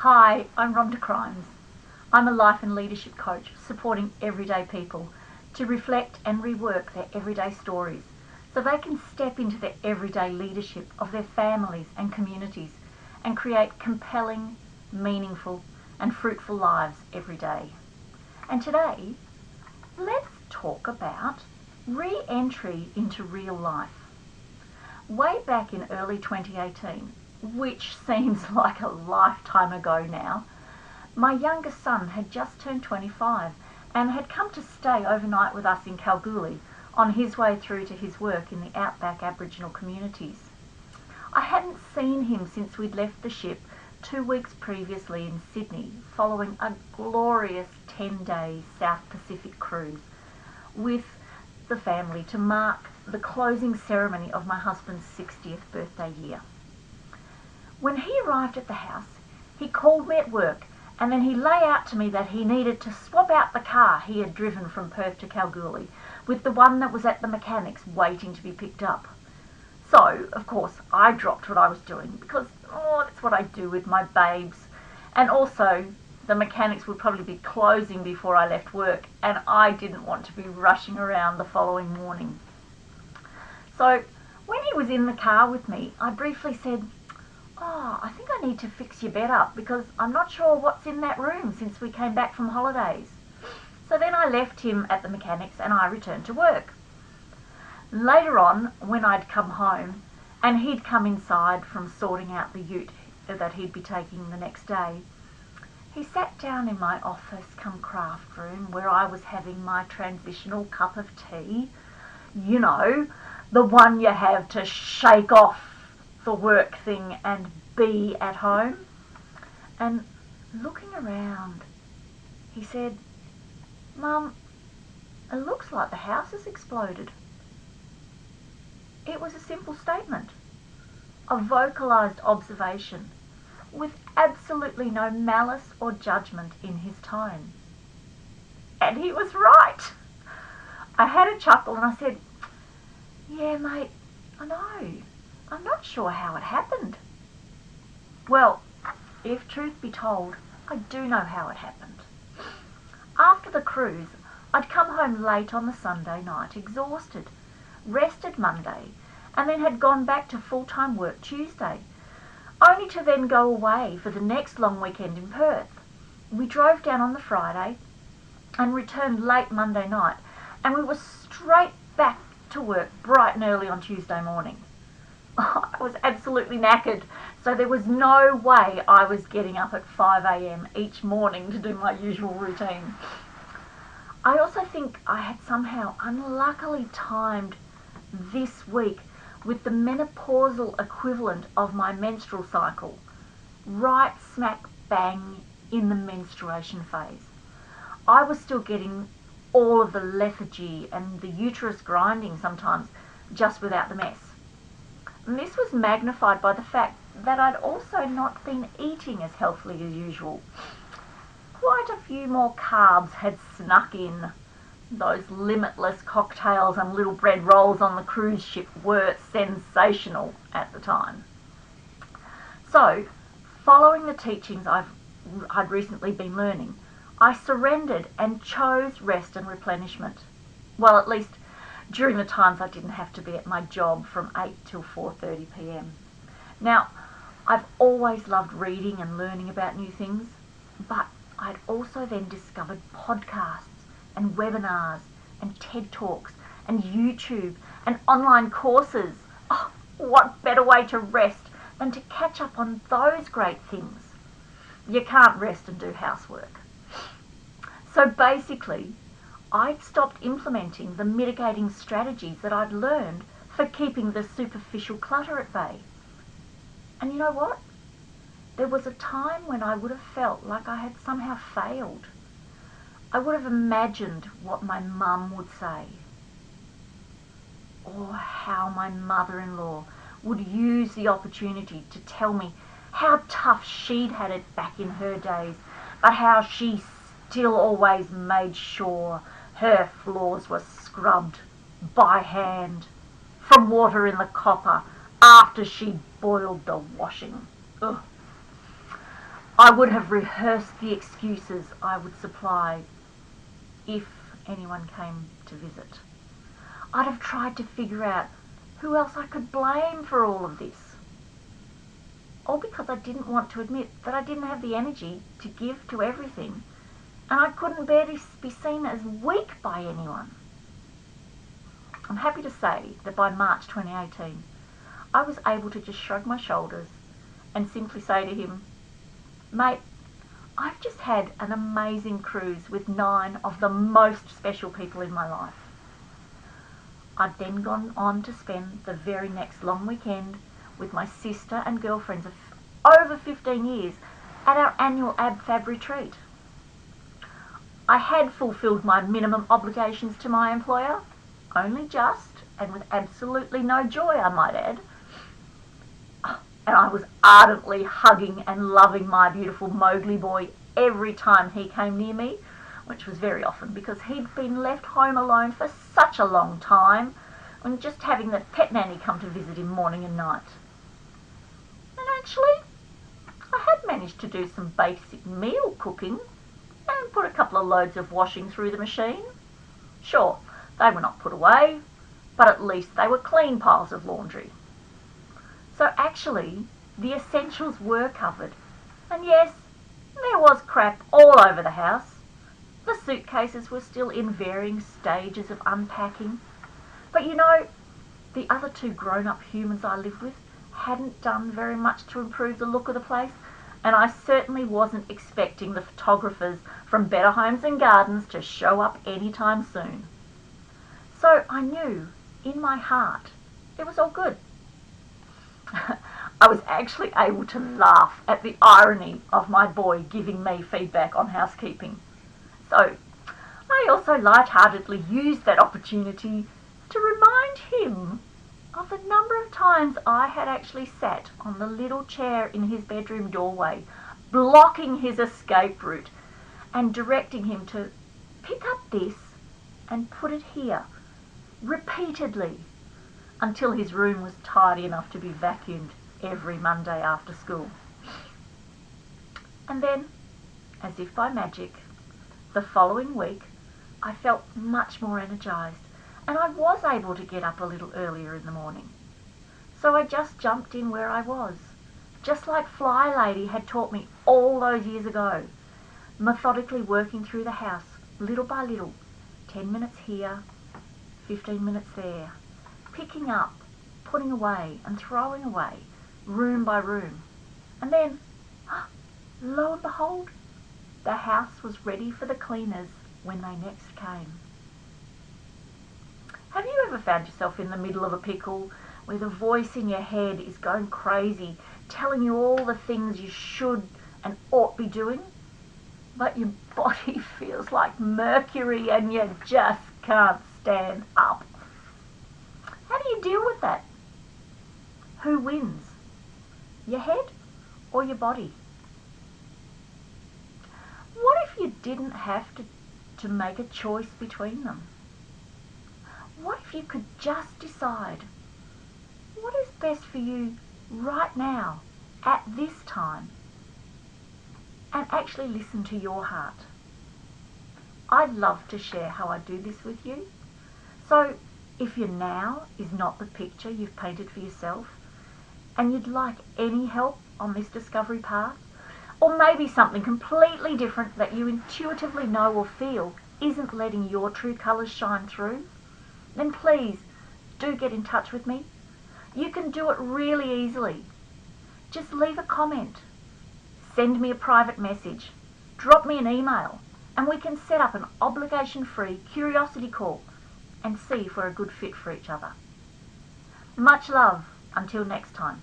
Hi, I'm Rhonda Crimes. I'm a life and leadership coach supporting everyday people to reflect and rework their everyday stories so they can step into their everyday leadership of their families and communities and create compelling, meaningful and fruitful lives every day. And today, let's talk about re-entry into real life. Way back in early 2018, which seems like a lifetime ago now, my youngest son had just turned 25 and had come to stay overnight with us in Kalgoorlie on his way through to his work in the outback Aboriginal communities. I hadn't seen him since we'd left the ship 2 weeks previously in Sydney following a glorious 10-day South Pacific cruise with the family to mark the closing ceremony of my husband's 60th birthday year. When he arrived at the house, he called me at work and then he lay out to me that he needed to swap out the car he had driven from Perth to Kalgoorlie with the one that was at the mechanics waiting to be picked up. So, of course, I dropped what I was doing because, that's what I do with my babes. And also, the mechanics would probably be closing before I left work and I didn't want to be rushing around the following morning. So, when he was in the car with me, I briefly said, I think I need to fix your bed up because I'm not sure what's in that room since we came back from holidays. So then I left him at the mechanics and I returned to work. Later on, when I'd come home and he'd come inside from sorting out the ute that he'd be taking the next day, he sat down in my office cum craft room where I was having my transitional cup of tea. You know, the one you have to shake off the work thing and be at home. And looking around, he said, "Mum, it looks like the house has exploded." It was a simple statement, a vocalised observation with absolutely no malice or judgement in his tone. And he was right. I had a chuckle and I said, "Yeah, mate, I know. I'm not sure how it happened." Well, if truth be told, I do know how it happened. After the cruise, I'd come home late on the Sunday night, exhausted, rested Monday, and then had gone back to full-time work Tuesday, only to then go away for the next long weekend in Perth. We drove down on the Friday and returned late Monday night, and we were straight back to work bright and early on Tuesday morning. I was absolutely knackered, so there was no way I was getting up at 5 a.m. each morning to do my usual routine. I also think I had somehow unluckily timed this week with the menopausal equivalent of my menstrual cycle, right smack bang in the menstruation phase. I was still getting all of the lethargy and the uterus grinding sometimes, just without the mess. And this was magnified by the fact that I'd also not been eating as healthily as usual. Quite a few more carbs had snuck in. Those limitless cocktails and little bread rolls on the cruise ship were sensational at the time. So, following the teachings I'd recently been learning, I surrendered and chose rest and replenishment. Well, at least during the times I didn't have to be at my job from 8 till 4:30 p.m. Now, I've always loved reading and learning about new things, but I'd also then discovered podcasts and webinars and TED Talks and YouTube and online courses. What better way to rest than to catch up on those great things? You can't rest and do housework. So basically, I'd stopped implementing the mitigating strategies that I'd learned for keeping the superficial clutter at bay. And you know what? There was a time when I would have felt like I had somehow failed. I would have imagined what my mum would say, or how my mother-in-law would use the opportunity to tell me how tough she'd had it back in her days, but how she still always made sure her floors were scrubbed by hand from water in the copper after she boiled the washing. Ugh. I would have rehearsed the excuses I would supply if anyone came to visit. I'd have tried to figure out who else I could blame for all of this. All because I didn't want to admit that I didn't have the energy to give to everything, and I couldn't bear to be seen as weak by anyone. I'm happy to say that by March 2018, I was able to just shrug my shoulders and simply say to him, "Mate, I've just had an amazing cruise with 9 of the most special people in my life." I'd then gone on to spend the very next long weekend with my sister and girlfriends of over 15 years at our annual Ab Fab retreat. I had fulfilled my minimum obligations to my employer, only just, and with absolutely no joy, I might add. And I was ardently hugging and loving my beautiful Mowgli boy every time he came near me, which was very often because he'd been left home alone for such a long time, and just having the pet nanny come to visit him morning and night. And actually, I had managed to do some basic meal cooking and put a couple of loads of washing through the machine. Sure, they were not put away, but at least they were clean piles of laundry. So actually, the essentials were covered. And yes, there was crap all over the house. The suitcases were still in varying stages of unpacking. But you know, the other 2 grown-up humans I lived with hadn't done very much to improve the look of the place, and I certainly wasn't expecting the photographers from Better Homes and Gardens to show up anytime soon. So I knew, in my heart, it was all good. I was actually able to laugh at the irony of my boy giving me feedback on housekeeping. So I also lightheartedly used that opportunity to remind him of the number of times I had actually sat on the little chair in his bedroom doorway, blocking his escape route and directing him to pick up this and put it here, repeatedly, until his room was tidy enough to be vacuumed every Monday after school. And then, as if by magic, the following week, I felt much more energised, and I was able to get up a little earlier in the morning. So I just jumped in where I was, just like Fly Lady had taught me all those years ago, methodically working through the house, little by little, 10 minutes here, 15 minutes there, picking up, putting away and throwing away, room by room. And then, lo and behold, the house was ready for the cleaners when they next came. Have you ever found yourself in the middle of a pickle where the voice in your head is going crazy, telling you all the things you should and ought be doing, but your body feels like mercury and you just can't stand up? How do you deal with that? Who wins? Your head or your body? What if you didn't have to make a choice between them? What if you could just decide what is best for you right now, at this time, and actually listen to your heart? I'd love to share how I do this with you. So if your now is not the picture you've painted for yourself, and you'd like any help on this discovery path, or maybe something completely different that you intuitively know or feel isn't letting your true colours shine through, then please do get in touch with me. You can do it really easily. Just leave a comment, send me a private message, drop me an email, and we can set up an obligation-free curiosity call and see if we're a good fit for each other. Much love. Until next time.